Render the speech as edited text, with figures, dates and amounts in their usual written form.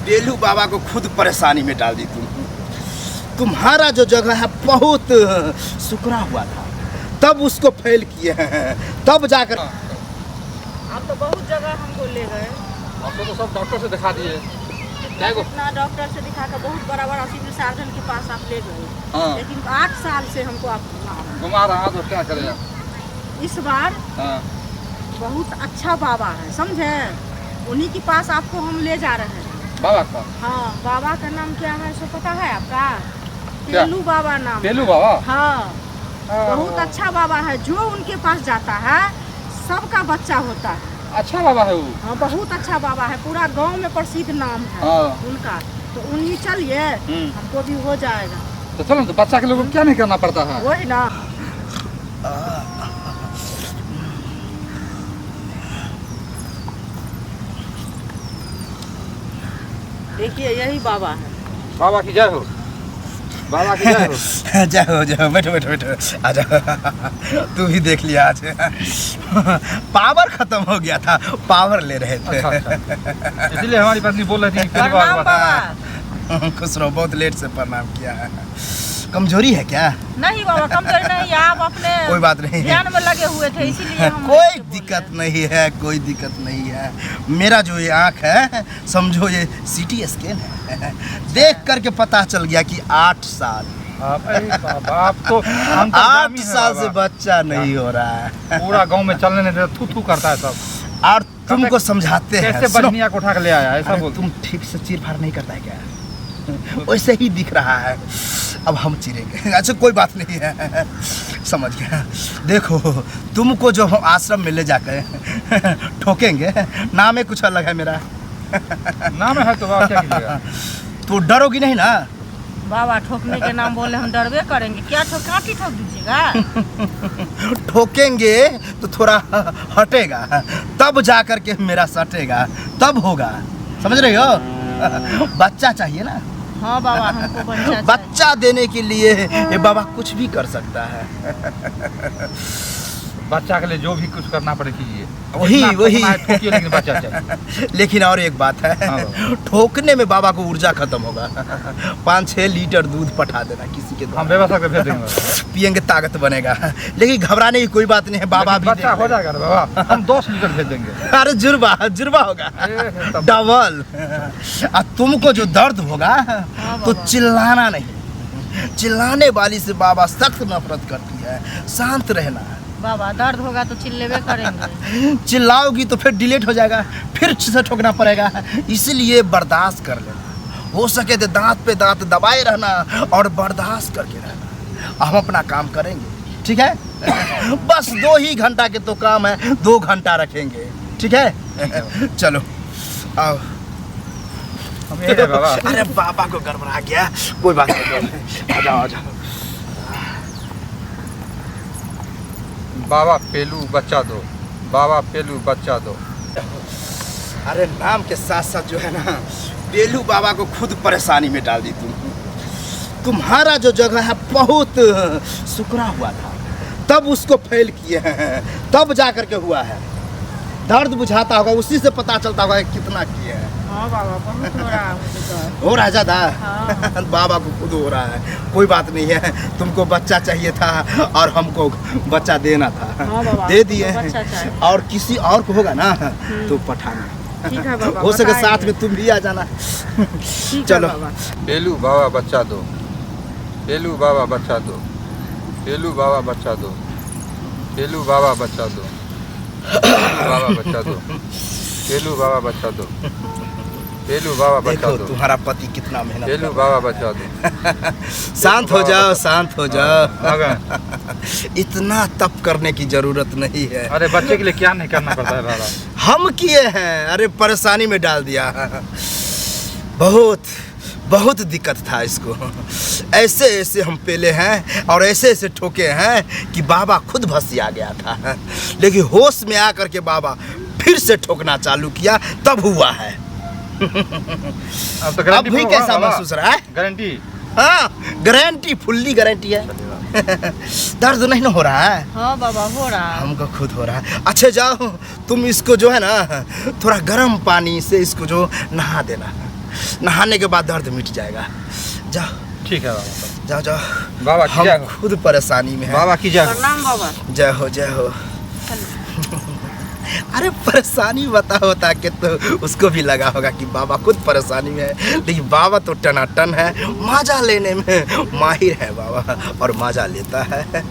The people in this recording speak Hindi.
बेलू बाबा को खुद परेशानी में डाल दी तुम्हारा जो जगह है बहुत सुकरा हुआ था, तब उसको फेल किए हैं, तब जाकर आप तो बहुत जगह हमको ले गए। आपको तो सब डॉक्टर से दिखा दिए, इतना डॉक्टर से दिखा कर बहुत बड़ा बड़ा सिविल सर्जन के पास आप ले गए। हाँ। लेकिन 8 साल से हमको आप घुमा रहा तो क्या करेगा। इस बार हाँ। बहुत अच्छा बाबा है, समझे, उन्हीं के पास आपको हम ले जा रहे हैं। बाबा का? हाँ, बाबा का नाम क्या है सो पता है आपका? क्या? पेलू बाबा नाम। पेलू बाबा? हाँ, बहुत अच्छा बाबा है। जो उनके पास जाता है सबका बच्चा होता है। अच्छा बाबा है वो? हाँ, बहुत अच्छा बाबा है, पूरा गांव में प्रसिद्ध नाम है। हाँ। उनका तो उन्हीं चलिए, हमको भी हो जाएगा। तो चलो, तो बच्चा के लोगों को क्या नहीं करना पड़ता है? वही ना। देखिए यही बाबा है। बाबा की जय हो, बाबा की जय हो। जाओ जाओ, बैठो बैठो बैठो, आ जाओ। तू भी देख लिया आज पावर खत्म हो गया था, पावर ले रहे थे। अच्छा। इसलिए हमारी पत्नी बोल रही थी प्रणाम बाबा। खुश रहो, बहुत लेट से प्रणाम किया है। कमजोरी है क्या? नहीं बाबा, कमजोरी नहीं, आप अपने कोई बात नहीं, ध्यान में लगे हुए थे इसीलिए हम कोई दिक्कत नहीं है, कोई दिक्कत नहीं है। मेरा जो ये आँख है समझो ये सिटी स्कैन है, देख करके पता चल गया कि 8 साल। आप तो 8 साल से बच्चा नहीं हो रहा है। पूरा गांव में चलने नहीं देता, थू करता है सब। और तुमको समझाते हैं, कैसे बजनिया को उठा कर ले आया ऐसा बोल। तुम ठीक से चीर फाड़ नहीं करता है क्या? वैसे ही दिख रहा है, अब हम चिरेंगे। अच्छा कोई बात नहीं है, समझ गया। देखो तुमको जो हम आश्रम में ले जाकर ठोकेंगे, नाम है कुछ अलग है मेरा। नाम है तो क्या कीजिएगा? तो डरोगी नहीं ना? बाबा ठोकने के नाम बोले हम डरबे करेंगे। क्या काटी ठोक दीजिएगा? ठोकेंगे तो थोड़ा हटेगा, तब जा कर के मेरा सटेगा, तब होगा। समझ रही हो? बच्चा चाहिए ना? हाँ बाबा, हमको बच्चा देने के लिए ये बाबा कुछ भी कर सकता है। बच्चा के लिए जो भी कुछ करना पड़े कीजिए। वही लेकिन बच्चा चाहिए। लेकिन और एक बात है, ठोकने में बाबा को ऊर्जा खत्म होगा। 5-6 लीटर दूध पठा देना किसी के हम व्यवस्था कर भेज देंगे, पियेंगे ताकत बनेगा। लेकिन घबराने की कोई बात नहीं है, बाबा भी बच्चा हो जाएगा बाबा, हम 10 लीटर भेज देंगे। अरे जुर्बा होगा डबल। और तुमको जो दर्द होगा तो चिल्लाना नहीं, चिल्लाने वाली से बाबा सख्त नफरत करती है, शांत रहना। बाबा दर्द होगा तो चिल्लेबे करेंगे। चिल्लाओगी तो फिर डिलीट हो जाएगा, फिर से ठोकना पड़ेगा, इसलिए बर्दाश्त कर लेना। हो सके तो दांत पे दांत दबाए रहना और बर्दाश्त करके रहना। हम अपना काम करेंगे, ठीक है? बस 2 ही घंटा के तो काम है, 2 घंटा रखेंगे, ठीक है? चलो आओ। बाबा। अरे बाबा को गड़बड़ा गया, कोई बात नहीं, आ जाओ। बाबा पेलू बच्चा दो, बाबा पेलू बच्चा दो। अरे नाम के साथ साथ जो है ना, बेलू बाबा को खुद परेशानी में डाल दी तुम्हारा जो जगह है बहुत सुकरा हुआ था, तब उसको फेल किए हैं, तब जा करके हुआ है। दर्द बुझाता होगा, उसी से पता चलता होगा कितना किए हैं। हाँ बाबा, बहुत हो रहा है। हो रहा है ज़्यादा? हाँ। बाबा को खुद हो रहा है, कोई बात नहीं है। तुमको बच्चा चाहिए था और हमको बच्चा देना था। हाँ बाबा, दे दिए हैं। और किसी और को होगा ना तो पठाना, ठीक है बाबा, हो सके साथ में तुम भी आ जाना। चलो। पेलू बाबा बच्चा दो, पेलू बाबा बच्चा दो, पेलू बाबा बच्चा दो, पेलू बाबा बच्चा दो, बाबा बच्चा दो, पेलू बाबा बच्चा दो, पेलू बाबा बच्चा दो। तुम्हारा पति कितना मेहनत, पेलू बाबा बच्चा दो। शांत हो जाओ, शांत हो जाओ। इतना तप करने की जरूरत नहीं है। अरे बच्चे के लिए क्या नहीं करना पड़ता है बाबा? हम किए हैं, अरे परेशानी में डाल दिया। बहुत दिक्कत था इसको, ऐसे ऐसे हम पेले हैं और ऐसे ऐसे ठोके हैं कि बाबा खुद भसिया गया था। लेकिन होश में आकर के बाबा फिर से ठोकना चालू किया, तब हुआ है। अब तो अब भी कैसा महसूस रहा है? गारंटी? हाँ, गारंटी, फुल्ली गारंटी है। दर्द नहीं ना हो रहा है? हाँ बाबा हो रहा है। हमको खुद हो रहा है। अच्छा जाओ, तुम इसको जो है ना थोड़ा गर्म पानी से इसको जो नहा देना, नहाने के बाद दर्द मिट जाएगा। जाओ ठीक है बाबा। जाओ जाओ, बाबा की हम जय हो। खुद परेशानी में है। बाबा की जय हो। प्रणाम बाबा। जय हो जय हो। अरे परेशानी बता के तो उसको भी लगा होगा कि बाबा खुद परेशानी में है, लेकिन बाबा तो टनाटन है, मजा लेने में माहिर है बाबा और मजा लेता है।